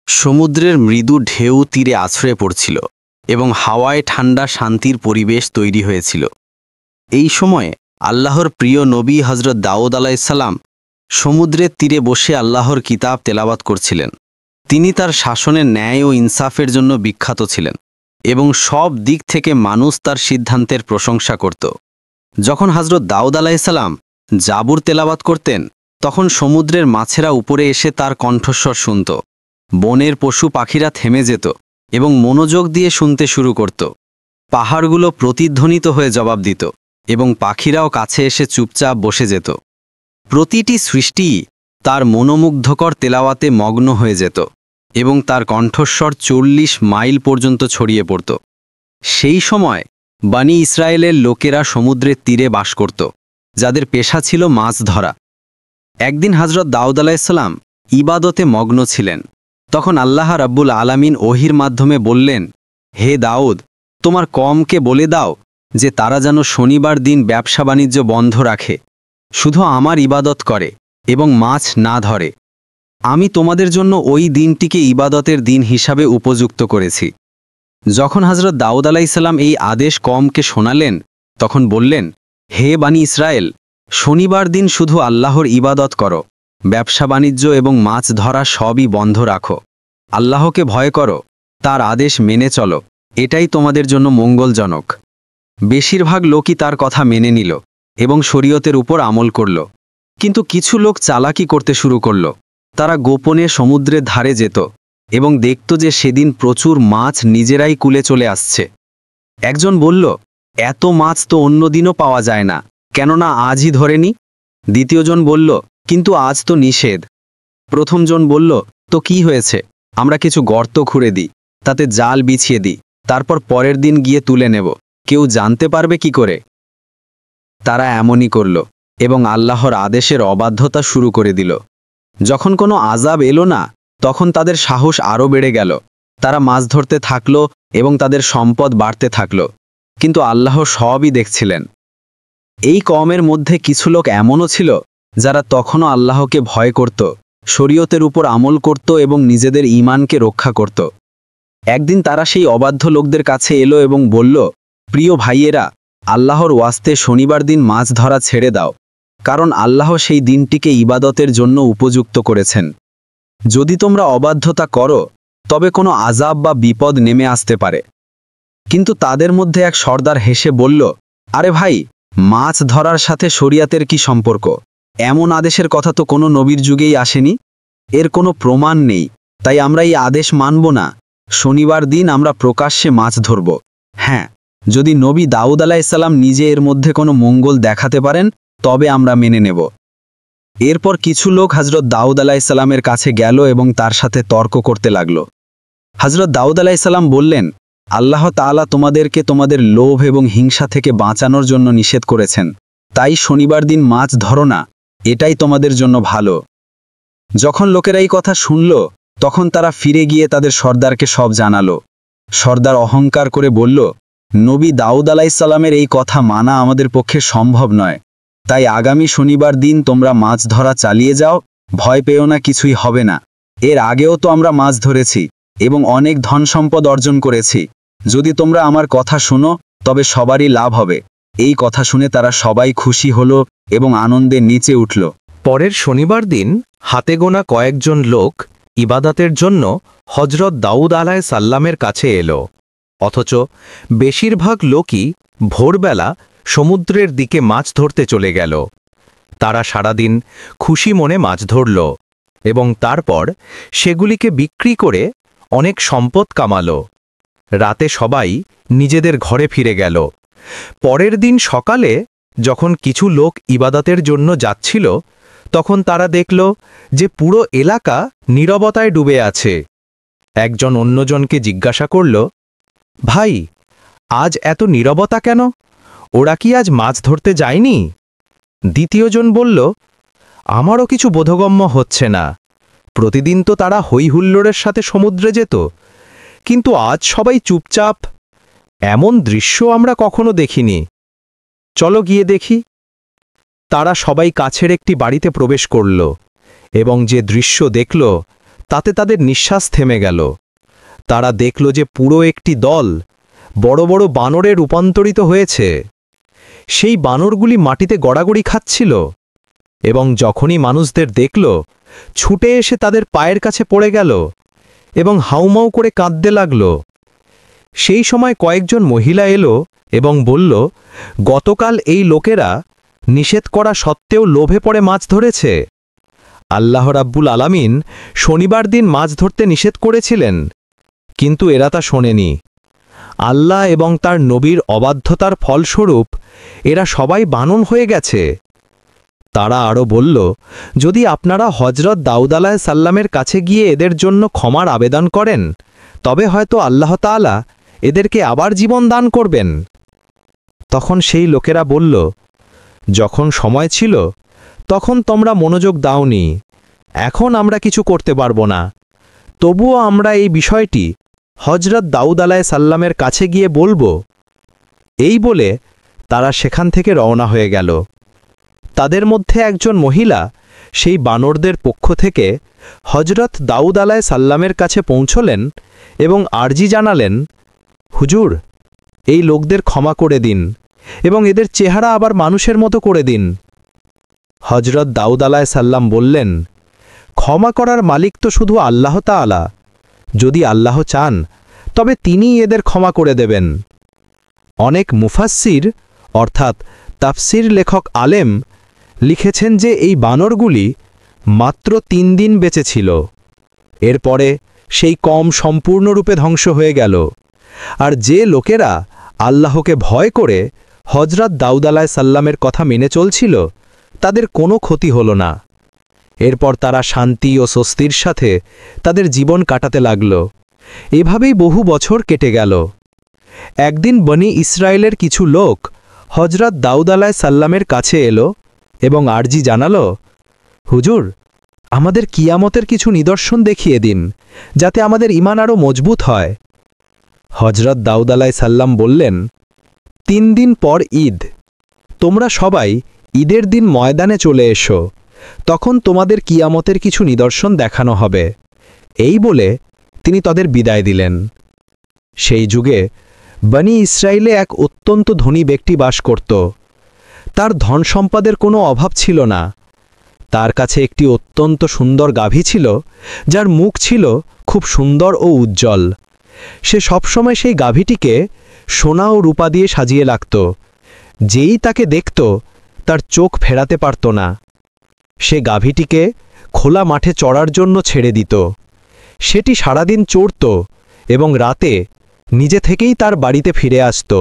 সমুদ্রের মৃদু ঢেউ তীরে আছড়ে পড়ছিল এবং হাওয়ায় ঠান্ডা শান্তির পরিবেশ তৈরি হয়েছিল। এই সময়ে আল্লাহর প্রিয় নবী হজরত দাউদ আলাইসাল্লাম সমুদ্রের তীরে বসে আল্লাহর কিতাব তেলাওয়াত করছিলেন। তিনি তার শাসনের ন্যায় ও ইনসাফের জন্য বিখ্যাত ছিলেন এবং সব দিক থেকে মানুষ তার সিদ্ধান্তের প্রশংসা করত। যখন হজরত দাউদ আলাইসাল্লাম জাবুর তেলাওয়াত করতেন, তখন সমুদ্রের মাছেরা উপরে এসে তার কণ্ঠস্বর শুনত। বনের পশু পাখিরা থেমে যেত এবং মনোযোগ দিয়ে শুনতে শুরু করত। পাহাড়গুলো প্রতিধ্বনিত হয়ে জবাব দিত এবং পাখিরাও কাছে এসে চুপচাপ বসে যেত। প্রতিটি সৃষ্টি তার মনোমুগ্ধকর তেলাওয়াতে মগ্ন হয়ে যেত এবং তার কণ্ঠস্বর ৪০ মাইল পর্যন্ত ছড়িয়ে পড়ত। সেই সময় বানি ইসরায়েলের লোকেরা সমুদ্রের তীরে বাস করত, যাদের পেশা ছিল মাছ ধরা। একদিন হজরত দাউদ আলাইসাল্লাম ইবাদতে মগ্ন ছিলেন। তখন আল্লাহ রাব্বুল আলামিন ওহির মাধ্যমে বললেন, হে দাউদ, তোমার কওমকে বলে দাও যে তারা যেন শনিবার দিন ব্যবসা বাণিজ্য বন্ধ রাখে, শুধু আমার ইবাদত করে এবং মাছ না ধরে। আমি তোমাদের জন্য ওই দিনটিকে ইবাদতের দিন হিসাবে উপযুক্ত করেছি। যখন হজরত দাউদ আলাইসাল্লাম এই আদেশ কওমকে শোনালেন, তখন বললেন, হে বানি ইসরায়েল, শনিবার দিন শুধু আল্লাহর ইবাদত করো, ব্যবসা বাণিজ্য এবং মাছ ধরা সবই বন্ধ রাখো। আল্লাহকে ভয় করো, তার আদেশ মেনে চলো, এটাই তোমাদের জন্য মঙ্গলজনক। বেশিরভাগ লোকই তার কথা মেনে নিল এবং শরীয়তের উপর আমল করল। কিন্তু কিছু লোক চালাকি করতে শুরু করল। তারা গোপনে সমুদ্রের ধারে যেত এবং দেখত যে সেদিন প্রচুর মাছ নিজেরাই কুলে চলে আসছে। একজন বলল, এত মাছ তো অন্য দিনও পাওয়া যায় না, কেননা আজই ধরেনি। দ্বিতীয়জন বলল, কিন্তু আজ তো নিষেধ। প্রথমজন বলল, তো কি হয়েছে, আমরা কিছু গর্ত খুঁড়ে দিই, তাতে জাল বিছিয়ে দিই, তারপর পরের দিন গিয়ে তুলে নেব, কেউ জানতে পারবে কি করে? তারা এমনই করল এবং আল্লাহর আদেশের অবাধ্যতা শুরু করে দিল। যখন কোনো আযাব এলো না, তখন তাদের সাহস আরও বেড়ে গেল। তারা মাছ ধরতে থাকল এবং তাদের সম্পদ বাড়তে থাকল, কিন্তু আল্লাহ সবই দেখছিলেন। এই কওমের মধ্যে কিছু লোক এমনও ছিল যারা তখনও আল্লাহকে ভয় করত, শরীয়তের উপর আমল করত এবং নিজেদের ঈমানকে রক্ষা করত। একদিন তারা সেই অবাধ্য লোকদের কাছে এলো এবং বলল, প্রিয় ভাইয়েরা, আল্লাহর ওয়াস্তে শনিবার দিন মাছ ধরা ছেড়ে দাও, কারণ আল্লাহ সেই দিনটিকে ইবাদতের জন্য উপযুক্ত করেছেন। যদি তোমরা অবাধ্যতা করো, তবে কোনো আযাব বা বিপদ নেমে আসতে পারে। কিন্তু তাদের মধ্যে এক সর্দার হেসে বলল, আরে ভাই, মাছ ধরার সাথে শরিয়াতের কি সম্পর্ক? এমন আদেশের কথা তো কোনো নবীর যুগেই আসেনি, এর কোনো প্রমাণ নেই, তাই আমরা এই আদেশ মানব না। শনিবার দিন আমরা প্রকাশ্যে মাছ ধরব। হ্যাঁ, যদি নবী দাউদ আলাইসাল্লাম নিজে এর মধ্যে কোনো মঙ্গল দেখাতে পারেন, তবে আমরা মেনে নেব। এরপর কিছু লোক হজরত দাউদ আলাইসাল্লামের কাছে গেল এবং তার সাথে তর্ক করতে লাগল। হজরত দাউদ আলাইসাল্লাম বললেন, আল্লাহ তাআলা তোমাদেরকে তোমাদের লোভ এবং হিংসা থেকে বাঁচানোর জন্য নিষেধ করেছেন, তাই শনিবার দিন মাছ ধরো না, এটাই তোমাদের জন্য ভালো। যখন লোকেরা এই কথা শুনল, তখন তারা ফিরে গিয়ে তাদের সর্দারকে সব জানালো। সর্দার অহংকার করে বলল, নবী দাউদ আলাইসাল্লামের এই কথা মানা আমাদের পক্ষে সম্ভব নয়, তাই আগামী শনিবার দিন তোমরা মাছ ধরা চালিয়ে যাও, ভয় পেও না, কিছুই হবে না। এর আগেও তো আমরা মাছ ধরেছি এবং অনেক ধন সম্পদ অর্জন করেছি। যদি তোমরা আমার কথা শোনো, তবে সবারই লাভ হবে। এই কথা শুনে তারা সবাই খুশি হলো এবং আনন্দে নিচে উঠল। পরের শনিবার দিন হাতে গোনা কয়েকজন লোক ইবাদতের জন্য হজরত দাউদ আলাইসাল্লামের কাছে এলো, অথচ বেশিরভাগ লোকই ভোরবেলা সমুদ্রের দিকে মাছ ধরতে চলে গেল। তারা সারাদিন খুশি মনে মাছ ধরল এবং তারপর সেগুলিকে বিক্রি করে অনেক সম্পদ কামালো। রাতে সবাই নিজেদের ঘরে ফিরে গেল। পরের দিন সকালে যখন কিছু লোক ইবাদতের জন্য যাচ্ছিল, তখন তারা দেখল যে পুরো এলাকা নীরবতায় ডুবে আছে। একজন অন্যজনকে জিজ্ঞাসা করল, ভাই, আজ এত নীরবতা কেন? ওরা কি আজ মাছ ধরতে যায়নি? দ্বিতীয়জন বলল, আমারও কিছু বোধগম্য হচ্ছে না। প্রতিদিন তো তারা হই হুল্লোড়ের সাথে সমুদ্রে যেত, কিন্তু আজ সবাই চুপচাপ। এমন দৃশ্য আমরা কখনো দেখিনি। চলো গিয়ে দেখি। তারা সবাই কাছের একটি বাড়িতে প্রবেশ করল এবং যে দৃশ্য দেখল তাতে তাদের নিঃশ্বাস থেমে গেল। তারা দেখল যে পুরো একটি দল বড় বড় বানরে রূপান্তরিত হয়েছে। সেই বানরগুলি মাটিতে গড়াগড়ি খাচ্ছিল এবং যখনই মানুষদের দেখল, ছুটে এসে তাদের পায়ের কাছে পড়ে গেল এবং হাউমাউ করে কাঁদতে লাগল। সেই সময় কয়েকজন মহিলা এলো এবং বলল, গতকাল এই লোকেরা নিষেধ করা সত্ত্বেও লোভে পড়ে মাছ ধরেছে। আল্লাহ রাব্বুল আলামিন শনিবার দিন মাছ ধরতে নিষেধ করেছিলেন, কিন্তু এরা তা শোনেনি। আল্লাহ এবং তার নবীর অবাধ্যতার ফলস্বরূপ এরা সবাই বানন হয়ে গেছে। তারা আরও বলল, যদি আপনারা হজরত দাউদ আলাইহিস সাল্লামের কাছে গিয়ে এদের জন্য ক্ষমার আবেদন করেন, তবে হয়তো আল্লাহ তাআলা এদেরকে আবার জীবন দান করবেন। তখন সেই লোকেরা বলল, যখন সময় ছিল তখন তোমরা মনোযোগ দাওনি, এখন আমরা কিছু করতে পারব না। তবুও আমরা এই বিষয়টি হজরত দাউদ আলাইহিস সাল্লামের কাছে গিয়ে বলবো। এই বলে তারা সেখান থেকে রওনা হয়ে গেল। তাদের মধ্যে একজন মহিলা সেই বানরদের পক্ষ থেকে হজরত দাউদ আলাইহিস সাল্লামের কাছে পৌঁছলেন এবং আরজি জানালেন, হুজুর, এই লোকদের ক্ষমা করে দিন এবং এদের চেহারা আবার মানুষের মতো করে দিন। হজরত দাউদ আলাইহিস সাল্লাম বললেন, ক্ষমা করার মালিক তো শুধু আল্লাহ তাআলা। যদি আল্লাহ চান তবে তিনি এদের ক্ষমা করে দেবেন। অনেক মুফাসসির অর্থাৎ তাফসির লেখক আলেম লিখেছেন যে এই বানরগুলি মাত্র ৩ দিন বেঁচে ছিল। এরপরে সেই কম সম্পূর্ণরূপে ধ্বংস হয়ে গেল। আর যে লোকেরা আল্লাহকে ভয় করে হজরত দাউদ আলাইহিস সাল্লামের কথা মেনে চলছিল, তাদের কোনো ক্ষতি হল না। এরপর তারা শান্তি ও স্বস্তির সাথে তাদের জীবন কাটাতে লাগল। এভাবেই বহু বছর কেটে গেল। একদিন বনি ইসরায়েলের কিছু লোক হজরত দাউদ আলাইহিস সাল্লামের কাছে এলো এবং আরজি জানালো, হুজুর, আমাদের কিয়ামতের কিছু নিদর্শন দেখিয়ে দিন, যাতে আমাদের ঈমান আরও মজবুত হয়। হজরত দাউদ আলাইহিস সাল্লাম বললেন, ৩ দিন পর ঈদ। তোমরা সবাই ঈদের দিন ময়দানে চলে এসো, তখন তোমাদের কিয়ামতের কিছু নিদর্শন দেখানো হবে। এই বলে তিনি তাদের বিদায় দিলেন। সেই যুগে বনি ইসরায়েলে এক অত্যন্ত ধনী ব্যক্তি বাস করত। তার ধন সম্পদের কোনো অভাব ছিল না। তার কাছে একটি অত্যন্ত সুন্দর গাভী ছিল, যার মুখ ছিল খুব সুন্দর ও উজ্জ্বল। সে সবসময় সেই গাভীটিকে সোনা ও রূপা দিয়ে সাজিয়ে রাখত। যেই তাকে দেখত তার চোখ ফেরাতে পারত না। সে গাভীটিকে খোলা মাঠে চড়ার জন্য ছেড়ে দিত। সেটি সারাদিন চড়ত এবং রাতে নিজে থেকেই তার বাড়িতে ফিরে আসত।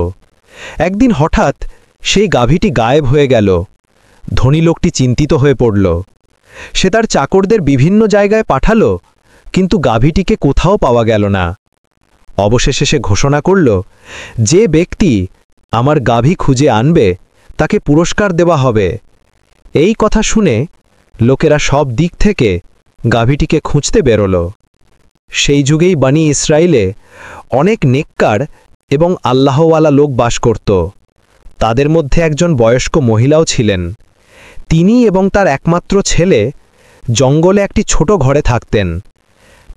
একদিন হঠাৎ সেই গাভীটি গায়েব হয়ে গেল। ধনী লোকটি চিন্তিত হয়ে পড়ল। সে তার চাকরদের বিভিন্ন জায়গায় পাঠালো, কিন্তু গাভীটিকে কোথাও পাওয়া গেল না। অবশেষে সে ঘোষণা করল, যে ব্যক্তি আমার গাভী খুঁজে আনবে তাকে পুরস্কার দেওয়া হবে। এই কথা শুনে লোকেরা সব দিক থেকে গাভীটিকে খুঁজতে বেরোল। সেই যুগেই বনি ইসরায়েলে অনেক নেককার এবং আল্লাহওয়ালা লোক বাস করত। তাদের মধ্যে একজন বয়স্ক মহিলাও ছিলেন। তিনি এবং তার একমাত্র ছেলে জঙ্গলে একটি ছোট ঘরে থাকতেন।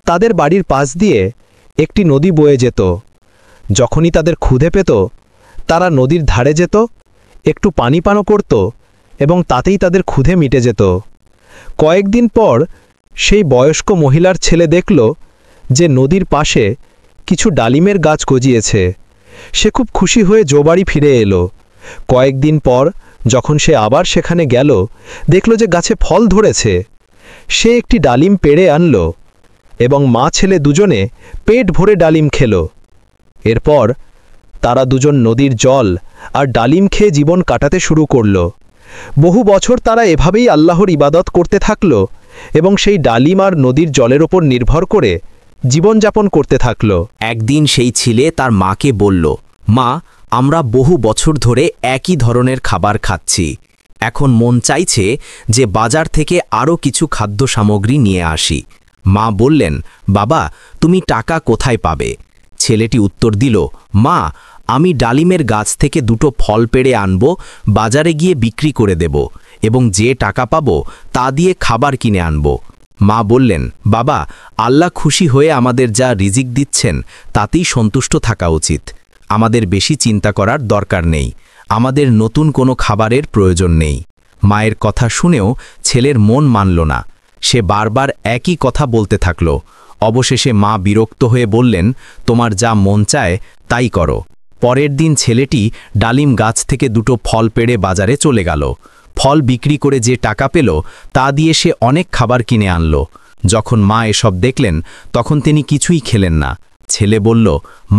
তাদের বাড়ির পাশ দিয়ে একটি নদী বয়ে যেত। যখনই তাদের ক্ষুধে পেত, তারা নদীর ধারে যেত, একটু পানি পান করত এবং তাতেই তাদের ক্ষুধে মিটে যেত। কয়েকদিন পর সেই বয়স্ক মহিলার ছেলে দেখল যে নদীর পাশে কিছু ডালিমের গাছ গজিয়েছে। সে খুব খুশি হয়ে জোবাড়ি ফিরে এলো। কয়েকদিন পর যখন সে আবার সেখানে গেল, দেখল যে গাছে ফল ধরেছে। সে একটি ডালিম পেড়ে আনল এবং মা ছেলে দুজনে পেট ভরে ডালিম খেল। এরপর তারা দুজন নদীর জল আর ডালিম খেয়ে জীবন কাটাতে শুরু করল। বহু বছর তারা এভাবেই আল্লাহর ইবাদত করতে থাকল এবং সেই ডালিম আর নদীর জলের ওপর নির্ভর করে জীবনযাপন করতে থাকল। একদিন সেই ছেলে তার মাকে বলল, মা, আমরা বহু বছর ধরে একই ধরনের খাবার খাচ্ছি। এখন মন চাইছে যে বাজার থেকে আরও কিছু খাদ্য সামগ্রী নিয়ে আসি। মা বললেন, বাবা, তুমি টাকা কোথায় পাবে? ছেলেটি উত্তর দিল, মা, আমি ডালিমের গাছ থেকে 2টো ফল পেড়ে আনব, বাজারে গিয়ে বিক্রি করে দেব এবং যে টাকা পাবো তা দিয়ে খাবার কিনে আনব। মা বললেন, বাবা, আল্লাহ খুশি হয়ে আমাদের যা রিজিক দিচ্ছেন তাতেই সন্তুষ্ট থাকা উচিত। আমাদের বেশি চিন্তা করার দরকার নেই। আমাদের নতুন কোনো খাবারের প্রয়োজন নেই। মায়ের কথা শুনেও ছেলের মন মানল না। সে বারবার একই কথা বলতে থাকল। অবশেষে মা বিরক্ত হয়ে বললেন, তোমার যা মন চায় তাই করো। পরের দিন ছেলেটি ডালিম গাছ থেকে দুটো ফল পেড়ে বাজারে চলে গেল। ফল বিক্রি করে যে টাকা পেল তা দিয়ে সে অনেক খাবার কিনে আনল। যখন মা এসব দেখলেন তখন তিনি কিছুই খেলেন না। ছেলে বলল,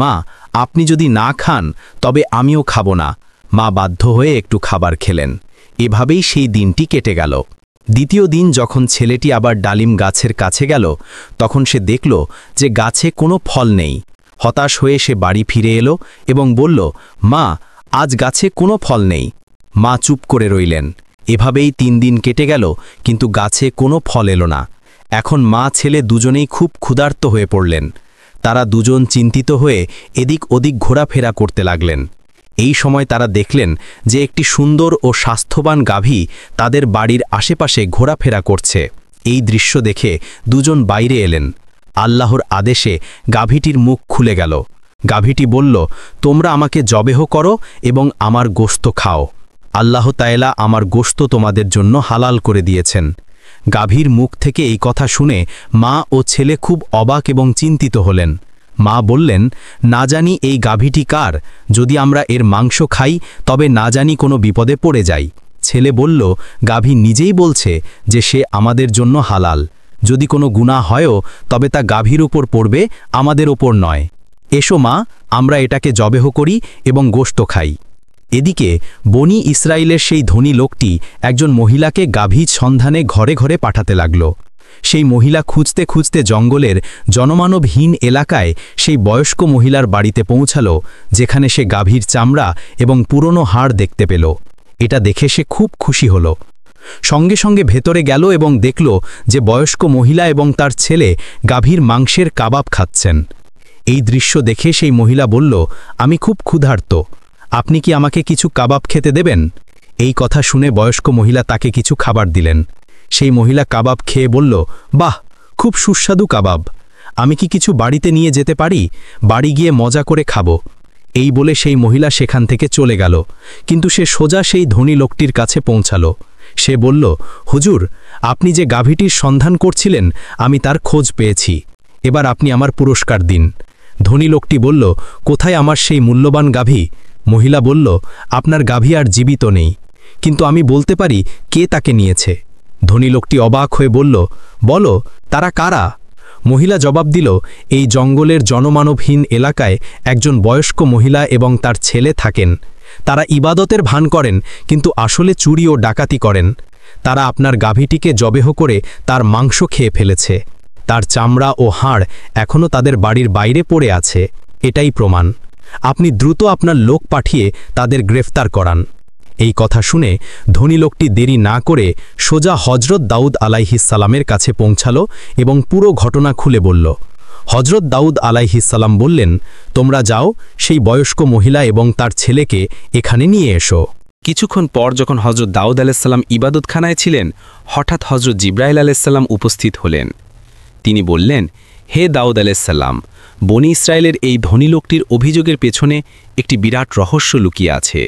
মা, আপনি যদি না খান তবে আমিও খাব না। মা বাধ্য হয়ে একটু খাবার খেলেন। এভাবেই সেই দিনটি কেটে গেল। দ্বিতীয় দিন যখন ছেলেটি আবার ডালিম গাছের কাছে গেল তখন সে দেখল যে গাছে কোনো ফল নেই। হতাশ হয়ে সে বাড়ি ফিরে এলো এবং বলল, মা, আজ গাছে কোনো ফল নেই। মা চুপ করে রইলেন। এভাবেই 3 দিন কেটে গেল, কিন্তু গাছে কোনো ফল এলো না। এখন মা ছেলে দুজনেই খুব ক্ষুধার্ত হয়ে পড়লেন। তারা দুজন চিন্তিত হয়ে এদিক ওদিক ঘোরাফেরা করতে লাগলেন। এই সময় তারা দেখলেন যে একটি সুন্দর ও স্বাস্থ্যবান গাভী তাদের বাড়ির আশেপাশে ঘোরাফেরা করছে। এই দৃশ্য দেখে দুজন বাইরে এলেন। আল্লাহর আদেশে গাভীটির মুখ খুলে গেল। গাভীটি বলল, তোমরা আমাকে জবেহ করো এবং আমার গোশত খাও। আল্লাহ তাআলা আমার গোশত তোমাদের জন্য হালাল করে দিয়েছেন। গাভীর মুখ থেকে এই কথা শুনে মা ও ছেলে খুব অবাক এবং চিন্তিত হলেন। মা বললেন, না জানি এই গাভীটি কার, যদি আমরা এর মাংস খাই তবে না জানি কোনো বিপদে পড়ে যাই। ছেলে বলল, গাভী নিজেই বলছে যে সে আমাদের জন্য হালাল। যদি কোনো গুনাহ হয়ও তবে তা গাভীর উপর পড়বে, আমাদের ওপর নয়। এসো মা, আমরা এটাকে জবেহ করি এবং গোশত খাই। এদিকে বনি ইসরায়েলের সেই ধনী লোকটি একজন মহিলাকে গাভীর সন্ধানে ঘরে ঘরে পাঠাতে লাগল। সেই মহিলা খুঁজতে খুঁজতে জঙ্গলের জনমানবহীন এলাকায় সেই বয়স্ক মহিলার বাড়িতে পৌঁছাল, যেখানে সে গাভীর চামড়া এবং পুরনো হাড় দেখতে পেল। এটা দেখে সে খুব খুশি হল। সঙ্গে সঙ্গে ভেতরে গেল এবং দেখল যে বয়স্ক মহিলা এবং তার ছেলে গাভীর মাংসের কাবাব খাচ্ছেন। এই দৃশ্য দেখে সেই মহিলা বলল, আমি খুব ক্ষুধার্ত, আপনি কি আমাকে কিছু কাবাব খেতে দেবেন? এই কথা শুনে বয়স্ক মহিলা তাকে কিছু খাবার দিলেন। সেই মহিলা কাবাব খেয়ে বলল, বাহ, খুব সুস্বাদু কাবাব। আমি কি কিছু বাড়িতে নিয়ে যেতে পারি? বাড়ি গিয়ে মজা করে খাবো। এই বলে সেই মহিলা সেখান থেকে চলে গেল। কিন্তু সে সোজা সেই ধনী লোকটির কাছে পৌঁছাল। সে বলল, হুজুর, আপনি যে গাভীটির সন্ধান করছিলেন আমি তার খোঁজ পেয়েছি। এবার আপনি আমার পুরস্কার দিন। ধনী লোকটি বলল, কোথায় আমার সেই মূল্যবান গাভী? মহিলা বলল, আপনার গাভী আর জীবিত নেই, কিন্তু আমি বলতে পারি কে তাকে নিয়েছে। ধনী লোকটি অবাক হয়ে বলল, বলো, তারা কারা? মহিলা জবাব দিল, এই জঙ্গলের জনমানবহীন এলাকায় একজন বয়স্ক মহিলা এবং তার ছেলে থাকেন। তারা ইবাদতের ভান করেন, কিন্তু আসলে চুরি ও ডাকাতি করেন। তারা আপনার গাভীটিকে জবেহ করে তার মাংস খেয়ে ফেলেছে। তার চামড়া ও হাড় এখনও তাদের বাড়ির বাইরে পড়ে আছে। এটাই প্রমাণ। আপনি দ্রুত আপনার লোক পাঠিয়ে তাদের গ্রেফতার করান। এই কথা শুনে ধনী লোকটি দেরি না করে সোজা হজরত দাউদ আলাইহিসসালামের কাছে পৌঁছাল এবং পুরো ঘটনা খুলে বলল। হজরত দাউদ আলাইহিসসালাম বললেন, তোমরা যাও, সেই বয়স্ক মহিলা এবং তার ছেলেকে এখানে নিয়ে এসো। কিছুক্ষণ পর যখন হজরত দাউদ আলাইহিসসালাম ইবাদতখানায় ছিলেন, হঠাৎ হজরত জিব্রাইল আলাইহিসসালাম উপস্থিত হলেন। তিনি বললেন, হে দাউদ আলাইহিসসালাম, বনি ইসরায়েলের এই ধনী লোকটির অভিযোগের পেছনে একটি বিরাট রহস্য লুকিয়ে আছে।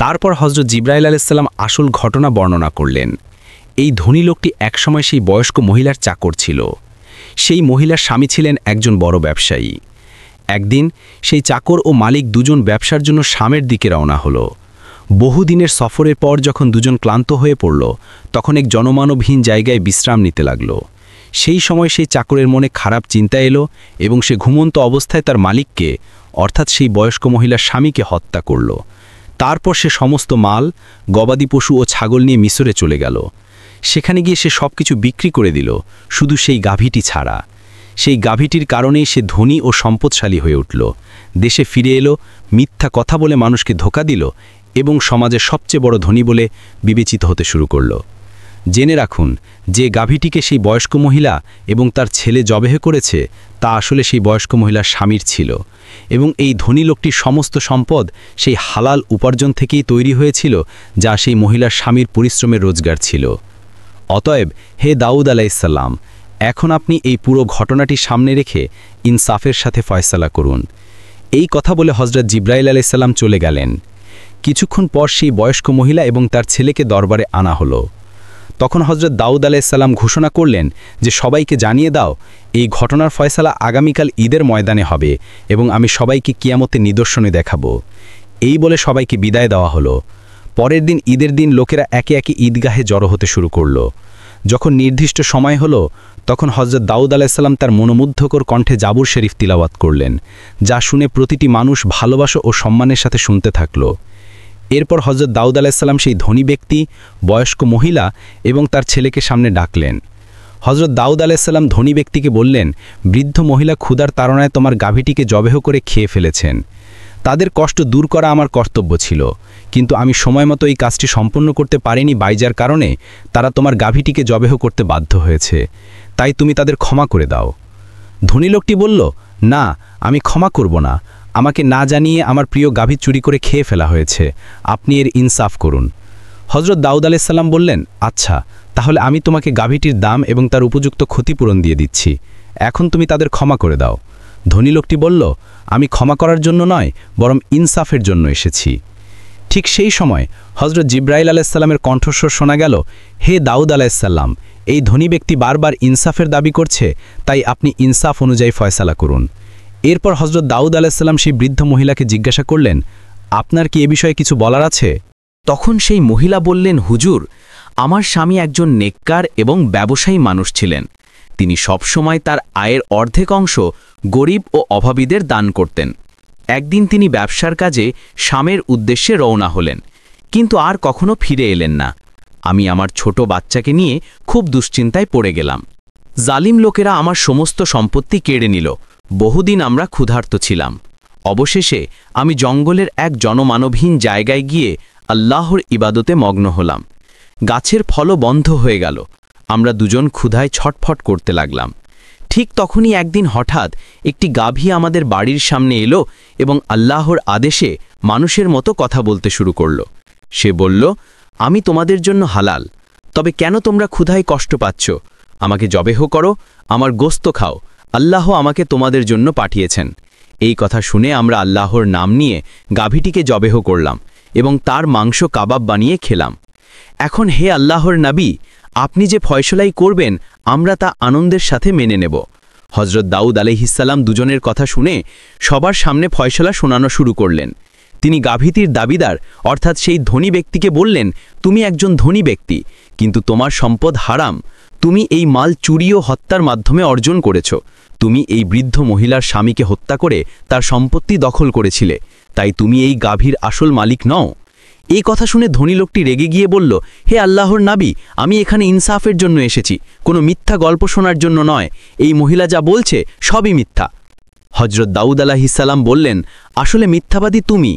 তারপর হজরত জিব্রাইল আলাইহিসসালাম আসল ঘটনা বর্ণনা করলেন। এই ধনী লোকটি একসময় সেই বয়স্ক মহিলার চাকর ছিল। সেই মহিলার স্বামী ছিলেন একজন বড় ব্যবসায়ী। একদিন সেই চাকর ও মালিক দুজন ব্যবসার জন্য শামের দিকে রওনা হলো। বহুদিনের সফরের পর যখন দুজন ক্লান্ত হয়ে পড়ল, তখন এক জনমানবহীন জায়গায় বিশ্রাম নিতে লাগল। সেই সময় সেই চাকরের মনে খারাপ চিন্তা এলো এবং সে ঘুমন্ত অবস্থায় তার মালিককে, অর্থাৎ সেই বয়স্ক মহিলার স্বামীকে হত্যা করল। তারপর সে সমস্ত মাল, গবাদি পশু ও ছাগল নিয়ে মিশরে চলে গেল। সেখানে গিয়ে সে সব কিছু বিক্রি করে দিল, শুধু সেই গাভীটি ছাড়া। সেই গাভীটির কারণেই সে ধনী ও সম্পদশালী হয়ে উঠল। দেশে ফিরে এলো, মিথ্যা কথা বলে মানুষকে ধোঁকা দিল এবং সমাজের সবচেয়ে বড় ধনী বলে বিবেচিত হতে শুরু করল। জেনে রাখুন, যে গাভীটিকে সেই বয়স্ক মহিলা এবং তার ছেলে জবেহ করেছে তা আসলে সেই বয়স্ক মহিলার স্বামীর ছিল, এবং এই ধনী লোকটির সমস্ত সম্পদ সেই হালাল উপার্জন থেকেই তৈরি হয়েছিল, যা সেই মহিলার স্বামীর পরিশ্রমের রোজগার ছিল। অতএব হে দাউদ আলাইহিসসালাম, এখন আপনি এই পুরো ঘটনাটি সামনে রেখে ইনসাফের সাথে ফয়সালা করুন। এই কথা বলে হজরত জিব্রাইল আলাইহিসসালাম চলে গেলেন। কিছুক্ষণ পর সেই বয়স্ক মহিলা এবং তার ছেলেকে দরবারে আনা হলো। তখন হজরত দাউদ আলাইহিসসালাম ঘোষণা করলেন যে সবাইকে জানিয়ে দাও, এই ঘটনার ফয়সালা আগামীকাল ঈদের ময়দানে হবে এবং আমি সবাইকে কিয়ামতের নিদর্শনে দেখাবো। এই বলে সবাইকে বিদায় দেওয়া হলো। পরের দিন ঈদের দিন লোকেরা একে একে ঈদগাহে জড়ো হতে শুরু করল। যখন নির্দিষ্ট সময় হলো তখন হজরত দাউদ আলাইহিসসালাম তার মনোমুগ্ধকর কণ্ঠে জাবুর শরীফ তিলাওয়াত করলেন, যা শুনে প্রতিটি মানুষ ভালোবাসা ও সম্মানের সাথে শুনতে থাকল। এরপর হজরত দাউদ আলাইহিসসালাম সেই ধনী ব্যক্তি, বয়স্ক মহিলা এবং তার ছেলেকে সামনে ডাকলেন। হজরত দাউদ আলাইহিসসালাম ধনী ব্যক্তিকে বললেন, বৃদ্ধ মহিলা ক্ষুধার তাড়নায় তোমার গাভীটিকে জবেহ করে খেয়ে ফেলেছেন। তাদের কষ্ট দূর করা আমার কর্তব্য ছিল, কিন্তু আমি সময়মতো এই কাজটি সম্পন্ন করতে পারিনি বাইজার কারণে তারা তোমার গাভীটিকে জবেহ করতে বাধ্য হয়েছে, তাই তুমি তাদের ক্ষমা করে দাও। ধনী লোকটি বলল, না, আমি ক্ষমা করব না। আমাকে না জানিয়ে আমার প্রিয় গাভী চুরি করে খেয়ে ফেলা হয়েছে, আপনি এর ইনসাফ করুন। হজরত দাউদ আলাইহিসসালাম বললেন, আচ্ছা, তাহলে আমি তোমাকে গাভীটির দাম এবং তার উপযুক্ত ক্ষতিপূরণ দিয়ে দিচ্ছি, এখন তুমি তাদের ক্ষমা করে দাও। ধনী লোকটি বলল, আমি ক্ষমা করার জন্য নয়, বরং ইনসাফের জন্য এসেছি। ঠিক সেই সময় হজরত জিব্রাইল আলাইহিসসালামের কণ্ঠস্বর শোনা গেল, হে দাউদ আলাইহিসসালাম, এই ধনী ব্যক্তি বারবার ইনসাফের দাবি করছে, তাই আপনি ইনসাফ অনুযায়ী ফয়সালা করুন। এরপর হজরত দাউদ আলাইহিসসালাম সেই বৃদ্ধ মহিলাকে জিজ্ঞাসা করলেন, আপনার কি এ বিষয়ে কিছু বলার আছে? তখন সেই মহিলা বললেন, হুজুর, আমার স্বামী একজন নেককার এবং ব্যবসায়ী মানুষ ছিলেন। তিনি সবসময় তার আয়ের অর্ধেক অংশ গরিব ও অভাবীদের দান করতেন। একদিন তিনি ব্যবসার কাজে শামের উদ্দেশ্যে রওনা হলেন, কিন্তু আর কখনো ফিরে এলেন না। আমি আমার ছোট বাচ্চাকে নিয়ে খুব দুশ্চিন্তায় পড়ে গেলাম। জালিম লোকেরা আমার সমস্ত সম্পত্তি কেড়ে নিল। বহুদিন আমরা ক্ষুধার্ত ছিলাম। অবশেষে আমি জঙ্গলের এক জনমানবহীন জায়গায় গিয়ে আল্লাহর ইবাদতে মগ্ন হলাম। গাছের ফলও বন্ধ হয়ে গেল। আমরা দুজন ক্ষুধায় ছটফট করতে লাগলাম। ঠিক তখনই একদিন হঠাৎ একটি গাভী আমাদের বাড়ির সামনে এলো এবং আল্লাহর আদেশে মানুষের মতো কথা বলতে শুরু করল। সে বলল, আমি তোমাদের জন্য হালাল, তবে কেন তোমরা ক্ষুধায় কষ্ট পাচ্ছ? আমাকে জবেহ করো, আমার গোস্ত খাও, আল্লাহ আমাকে তোমাদের জন্য পাঠিয়েছেন। এই কথা শুনে আমরা আল্লাহর নাম নিয়ে গাভীটিকে জবেহ করলাম এবং তার মাংস কাবাব বানিয়ে খেলাম। এখন হে আল্লাহর নবী, আপনি যে ফয়সলাই করবেন আমরা তা আনন্দের সাথে মেনে নেব। হজরত দাউদ আলাইহিসসালাম দুজনের কথা শুনে সবার সামনে ফয়সলা শোনানো শুরু করলেন। তিনি গাভীটির দাবিদার অর্থাৎ সেই ধনী ব্যক্তিকে বললেন, তুমি একজন ধনী ব্যক্তি, কিন্তু তোমার সম্পদ হারাম। তুমি এই মাল চুরি ও হত্যার মাধ্যমে অর্জন করেছ। তুমি এই বৃদ্ধ মহিলার স্বামীকে হত্যা করে তার সম্পত্তি দখল করেছিলে, তাই তুমি এই গাভীর আসল মালিক নও। এই কথা শুনে ধনী লোকটি রেগে গিয়ে বলল, হে আল্লাহর নবী, আমি এখানে ইনসাফের জন্য এসেছি, কোনো মিথ্যা গল্প শোনার জন্য নয়। এই মহিলা যা বলছে সবই মিথ্যা। হজরত দাউদ আলাইহিসসালাম বললেন, আসলে মিথ্যাবাদী তুমি।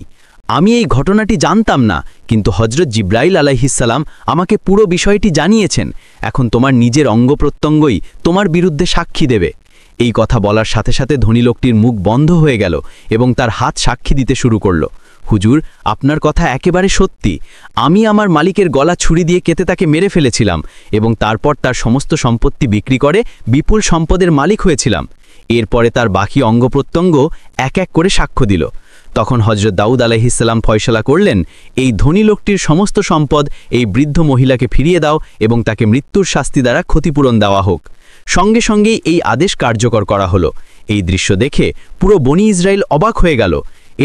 আমি এই ঘটনাটি জানতাম না, কিন্তু হজরত জিব্রাইল আলাইহিসসালাম আমাকে পুরো বিষয়টি জানিয়েছেন। এখন তোমার নিজের অঙ্গপ্রত্যঙ্গই তোমার বিরুদ্ধে সাক্ষী দেবে। এই কথা বলার সাথে সাথে ধনী লোকটির মুখ বন্ধ হয়ে গেল এবং তার হাত সাক্ষী দিতে শুরু করল, হুজুর, আপনার কথা একেবারে সত্যি। আমি আমার মালিকের গলা ছুরি দিয়ে কেটে তাকে মেরে ফেলেছিলাম এবং তারপর তার সমস্ত সম্পত্তি বিক্রি করে বিপুল সম্পদের মালিক হয়েছিলাম। এরপরে তার বাকি অঙ্গপ্রত্যঙ্গ এক এক করে সাক্ষ্য দিল। তখন হজরত দাউদ আলাইহিসসালাম ফয়সালা করলেন, এই ধনী লোকটির সমস্ত সম্পদ এই বৃদ্ধ মহিলাকে ফিরিয়ে দাও এবং তাকে মৃত্যুর শাস্তি দ্বারা ক্ষতিপূরণ দেওয়া হোক। সঙ্গে সঙ্গেই এই আদেশ কার্যকর করা হলো। এই দৃশ্য দেখে পুরো বনি ইসরায়েল অবাক হয়ে গেল।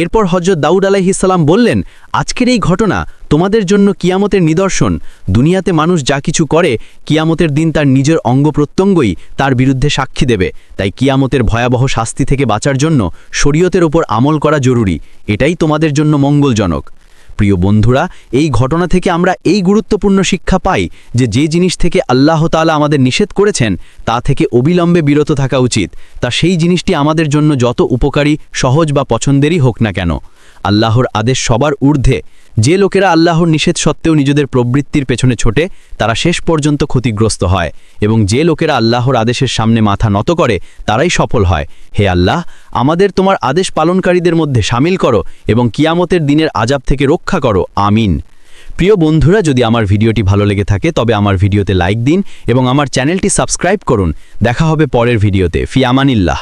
এরপর হজরত দাউদ আলাইহিসসালাম বললেন, আজকের এই ঘটনা তোমাদের জন্য কিয়ামতের নিদর্শন। দুনিয়াতে মানুষ যা কিছু করে কিয়ামতের দিন তার নিজের অঙ্গপ্রত্যঙ্গই তার বিরুদ্ধে সাক্ষী দেবে। তাই কিয়ামতের ভয়াবহ শাস্তি থেকে বাঁচার জন্য শরীয়তের ওপর আমল করা জরুরি। এটাই তোমাদের জন্য মঙ্গলজনক। প্রিয় বন্ধুরা, এই ঘটনা থেকে আমরা এই গুরুত্বপূর্ণ শিক্ষা পাই যে যে জিনিস থেকে আল্লাহ তাআলা আমাদের নিষেধ করেছেন তা থেকে অবিলম্বে বিরত থাকা উচিত, তা সেই জিনিসটি আমাদের জন্য যত উপকারী, সহজ বা পছন্দেরই হোক না কেন। আল্লাহর আদেশ সবার ঊর্ধ্বে। যে লোকেরা আল্লাহর নিষেধ সত্ত্বেও নিজেদের প্রবৃত্তির পেছনে ছোটে তারা শেষ পর্যন্ত ক্ষতিগ্রস্ত হয়, এবং যে লোকেরা আল্লাহর আদেশের সামনে মাথা নত করে তারাই সফল হয়। হে আল্লাহ, আমাদের তোমার আদেশ পালনকারীদের মধ্যে শামিল করো এবং কিয়ামতের দিনের আযাব থেকে রক্ষা করো। আমিন। প্রিয় বন্ধুরা, যদি আমার ভিডিওটি ভালো লেগে থাকে তবে আমার ভিডিওতে লাইক দিন এবং আমার চ্যানেলটি সাবস্ক্রাইব করুন। দেখা হবে পরের ভিডিওতে। ফি আমানিল্লাহ।